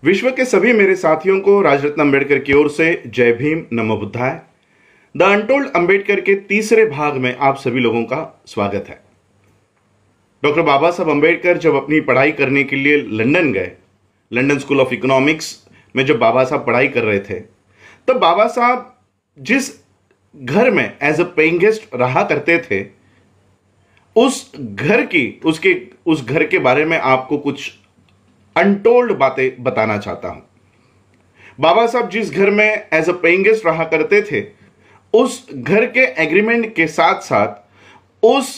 विश्व के सभी मेरे साथियों को राजरत्न अंबेडकर की ओर से जय भीम, नमो बुद्धाय। द अनटोल्ड अंबेडकर के तीसरे भाग में आप सभी लोगों का स्वागत है। डॉक्टर बाबा साहब अंबेडकर जब अपनी पढ़ाई करने के लिए लंदन गए, लंदन स्कूल ऑफ इकोनॉमिक्स में जब बाबा साहब पढ़ाई कर रहे थे, तब बाबा साहब जिस घर में एज अ पेइंग गेस्ट रहा करते थे, उस घर के बारे में आपको कुछ अनटोल्ड बातें बताना चाहता हूं। बाबा साहब जिस घर में एज अ पेइंग गेस्ट रहा करते थे, उस घर के एग्रीमेंट के साथ साथ उस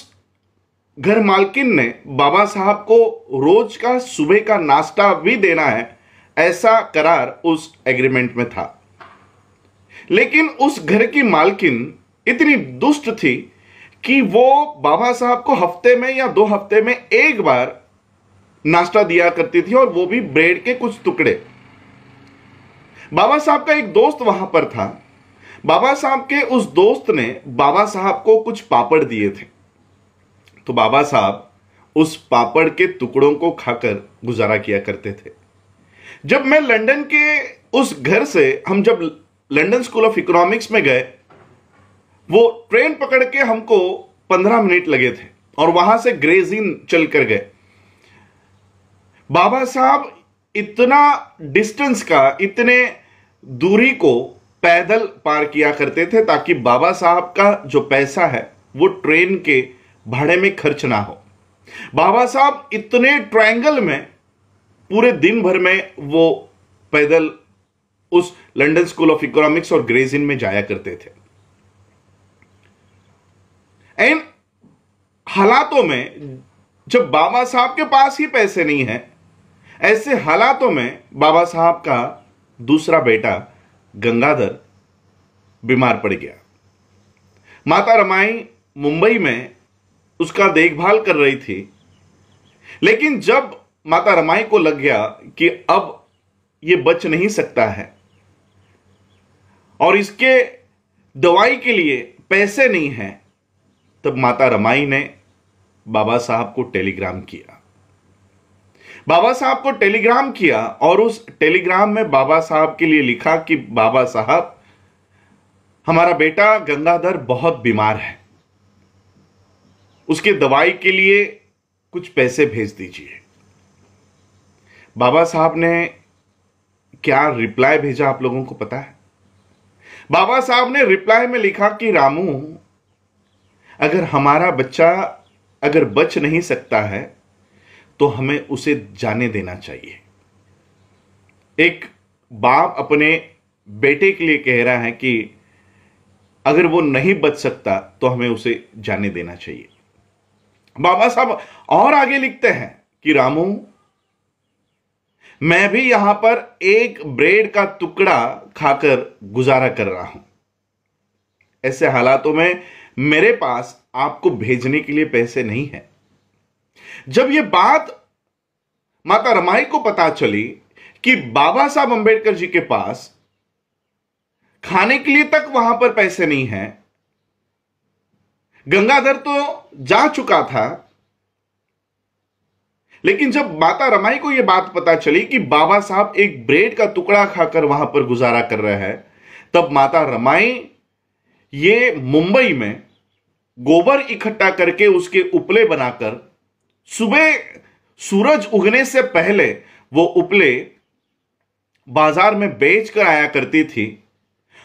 घर मालकिन ने बाबा साहब को रोज का सुबह का नाश्ता भी देना है, ऐसा करार उस एग्रीमेंट में था। लेकिन उस घर की मालकिन इतनी दुष्ट थी कि वो बाबा साहब को हफ्ते में या 2 हफ्ते में एक बार नाश्ता दिया करती थी, और वो भी ब्रेड के कुछ टुकड़े। बाबा साहब का एक दोस्त वहां पर था। बाबा साहब के उस दोस्त ने बाबा साहब को कुछ पापड़ दिए थे, तो बाबा साहब उस पापड़ के टुकड़ों को खाकर गुजारा किया करते थे। जब मैं लंदन के उस घर से हम जब लंदन स्कूल ऑफ इकोनॉमिक्स में गए, वो ट्रेन पकड़ के हमको 15 मिनट लगे थे और वहां से ग्रेज इन चल कर गए। बाबा साहब इतना डिस्टेंस का, इतने दूरी को पैदल पार किया करते थे ताकि बाबा साहब का जो पैसा है वो ट्रेन के भाड़े में खर्च ना हो। बाबा साहब इतने ट्रायंगल में पूरे दिन भर में वो पैदल उस लंदन स्कूल ऑफ इकोनॉमिक्स और ग्रेज इन में जाया करते थे। इन हालातों में जब बाबा साहब के पास ही पैसे नहीं है, ऐसे हालातों में बाबा साहब का दूसरा बेटा गंगाधर बीमार पड़ गया। माता रमाई मुंबई में उसका देखभाल कर रही थी, लेकिन जब माता रमाई को लग गया कि अब ये बच नहीं सकता है और इसके दवाई के लिए पैसे नहीं हैं, तब माता रमाई ने बाबा साहब को टेलीग्राम किया। बाबा साहब को टेलीग्राम किया और उस टेलीग्राम में बाबा साहब के लिए लिखा कि बाबा साहब, हमारा बेटा गंगाधर बहुत बीमार है, उसके दवाई के लिए कुछ पैसे भेज दीजिए। बाबा साहब ने क्या रिप्लाई भेजा आप लोगों को पता है? बाबा साहब ने रिप्लाई में लिखा कि रामू, अगर हमारा बच्चा अगर बच नहीं सकता है तो हमें उसे जाने देना चाहिए। एक बाप अपने बेटे के लिए कह रहा है कि अगर वो नहीं बच सकता तो हमें उसे जाने देना चाहिए। बाबा साहब और आगे लिखते हैं कि रामू, मैं भी यहां पर एक ब्रेड का टुकड़ा खाकर गुजारा कर रहा हूं। ऐसे हालातों में मेरे पास आपको भेजने के लिए पैसे नहीं है। जब यह बात माता रमाई को पता चली कि बाबा साहब अंबेडकर जी के पास खाने के लिए तक वहां पर पैसे नहीं है, गंगाधर तो जा चुका था, लेकिन जब माता रमाई को यह बात पता चली कि बाबा साहब एक ब्रेड का टुकड़ा खाकर वहां पर गुजारा कर रहे हैं, तब माता रमाई ये मुंबई में गोबर इकट्ठा करके उसके उपले बनाकर सुबह सूरज उगने से पहले वो उपले बाजार में बेच कर आया करती थी,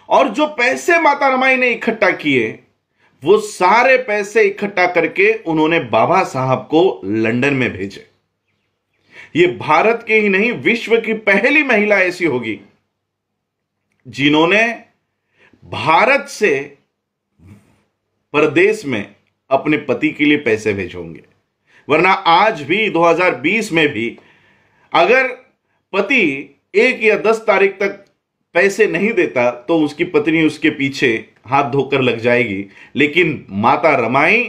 और जो पैसे माता रमाई ने इकट्ठा किए, वो सारे पैसे इकट्ठा करके उन्होंने बाबा साहब को लंदन में भेजे। ये भारत के ही नहीं, विश्व की पहली महिला ऐसी होगी जिन्होंने भारत से परदेश में अपने पति के लिए पैसे भेजे होंगे। वरना आज भी 2020 में भी अगर पति 1 या 10 तारीख तक पैसे नहीं देता तो उसकी पत्नी उसके पीछे हाथ धोकर लग जाएगी। लेकिन माता रमाई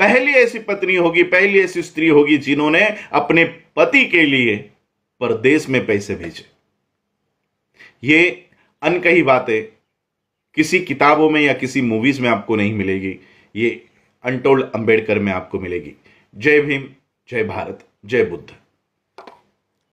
पहली ऐसी पत्नी होगी, पहली ऐसी स्त्री होगी जिन्होंने अपने पति के लिए परदेश में पैसे भेजे। ये अनकही बातें किसी किताबों में या किसी मूवीज में आपको नहीं मिलेगी, ये अनटोल्ड अंबेडकर में आपको मिलेगी। जय भीम, जय भारत, जय बुद्ध।